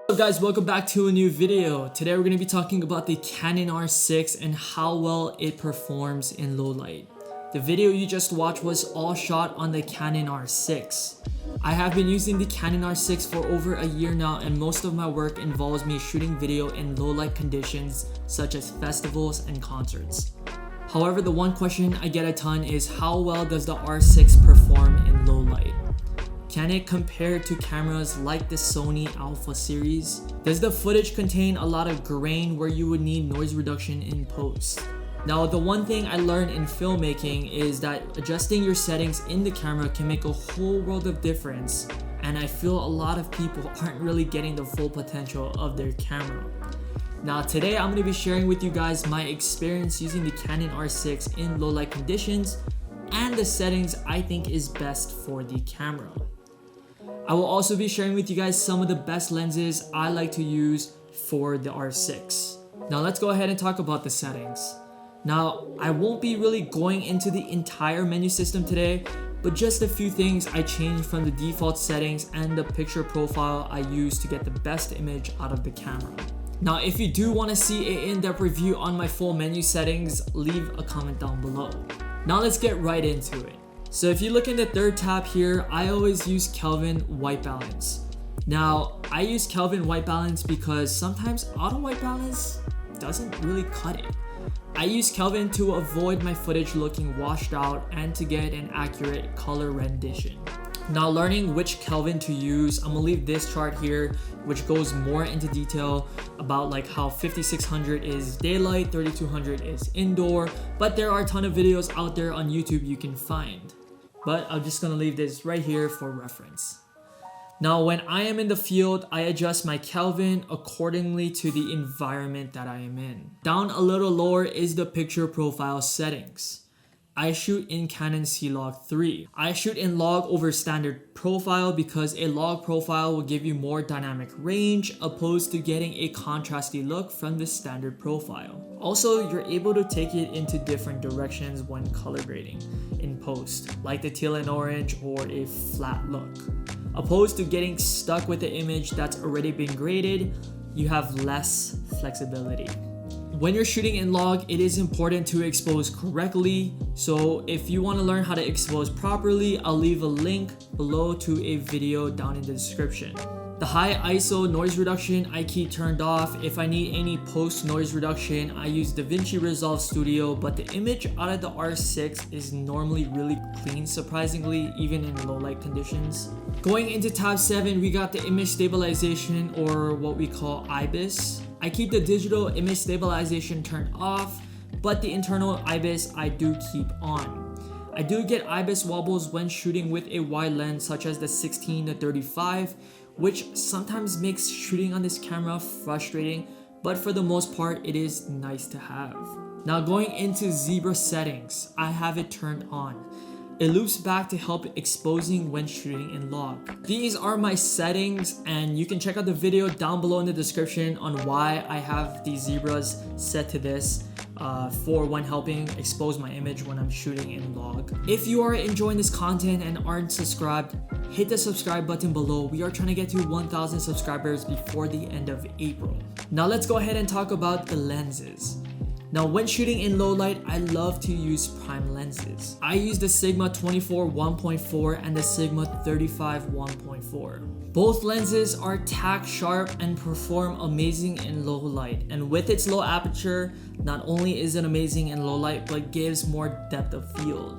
What's up guys, welcome back to a new video. Today we're going to be talking about the Canon R6 and how well it performs in low light. The video you just watched was all shot on the Canon R6. I have been using the Canon R6 for over a year now, and most of my work involves me shooting video in low light conditions such as festivals and concerts. However, the one question I get a ton is how well does the R6 perform in low light? Can it compare to cameras like the Sony Alpha series? Does the footage contain a lot of grain where you would need noise reduction in post? Now, the one thing I learned in filmmaking is that adjusting your settings in the camera can make a whole world of difference, and I feel a lot of people aren't really getting the full potential of their camera. Now today I'm going to be sharing with you guys my experience using the Canon R6 in low light conditions and the settings I think is best for the camera. I will also be sharing with you guys some of the best lenses I like to use for the R6. Now let's go ahead and talk about the settings. Now I won't be really going into the entire menu system today, but just a few things I changed from the default settings and the picture profile I use to get the best image out of the camera. Now if you do want to see an in-depth review on my full menu settings, leave a comment down below. Now let's get right into it. So if you look in the third tab here, I always use Kelvin white balance. Now I use Kelvin white balance because sometimes auto white balance doesn't really cut it. I use Kelvin to avoid my footage looking washed out and to get an accurate color rendition. Now learning which Kelvin to use, I'm gonna leave this chart here which goes more into detail about like how 5600 is daylight, 3200 is indoor, but there are a ton of videos out there on YouTube you can find. But I'm just gonna leave this right here for reference. Now when I am in the field, I adjust my Kelvin accordingly to the environment that I am in. Down a little lower is the picture profile settings. I shoot in Canon C-Log 3. I shoot in log over standard profile because a log profile will give you more dynamic range opposed to getting a contrasty look from the standard profile. Also, you're able to take it into different directions when color grading in post, like the teal and orange or a flat look. Opposed to getting stuck with the image that's already been graded, you have less flexibility. When you're shooting in log, it is important to expose correctly. So if you want to learn how to expose properly, I'll leave a link below to a video down in the description. The high ISO noise reduction I keep turned off. If I need any post noise reduction, I use DaVinci Resolve Studio, but the image out of the R6 is normally really clean, surprisingly, even in low light conditions. Going into tab 7, we got the image stabilization, or what we call IBIS. I keep the digital image stabilization turned off, but the internal IBIS I do keep on. I do get IBIS wobbles when shooting with a wide lens such as the 16-35, which sometimes makes shooting on this camera frustrating, but for the most part it is nice to have. Now going into zebra settings, I have it turned on. It loops back to help exposing when shooting in log. These are my settings, and you can check out the video down below in the description on why I have these zebras set to this for when helping expose my image when I'm shooting in log. If you are enjoying this content and aren't subscribed, hit the subscribe button below. We are trying to get to 1,000 subscribers before the end of April. Now let's go ahead and talk about the lenses. Now when shooting in low light, I love to use prime lenses. I use the Sigma 24 1.4 and the Sigma 35 1.4. Both lenses are tack sharp and perform amazing in low light. And with its low aperture, not only is it amazing in low light, but gives more depth of field.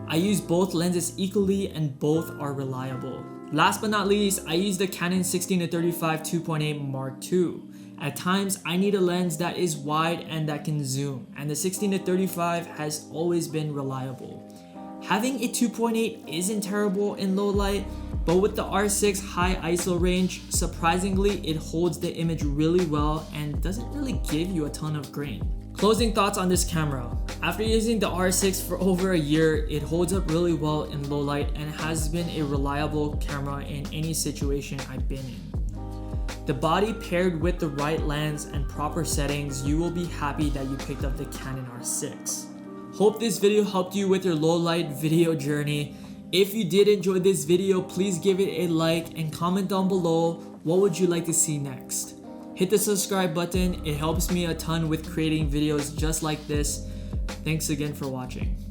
I use both lenses equally and both are reliable. Last but not least, I use the Canon 16-35 2.8 Mark II. At times, I need a lens that is wide and that can zoom, and the 16-35 has always been reliable. Having a 2.8 isn't terrible in low light, but with the R6 high ISO range, surprisingly it holds the image really well and doesn't really give you a ton of grain. Closing thoughts on this camera. After using the R6 for over a year, it holds up really well in low light and has been a reliable camera in any situation I've been in. The body paired with the right lens and proper settings, you will be happy that you picked up the Canon R6. Hope this video helped you with your low light video journey. If you did enjoy this video, please give it a like and comment down below What would you like to see next? Hit the subscribe button, it helps me a ton with creating videos just like this. Thanks again for watching.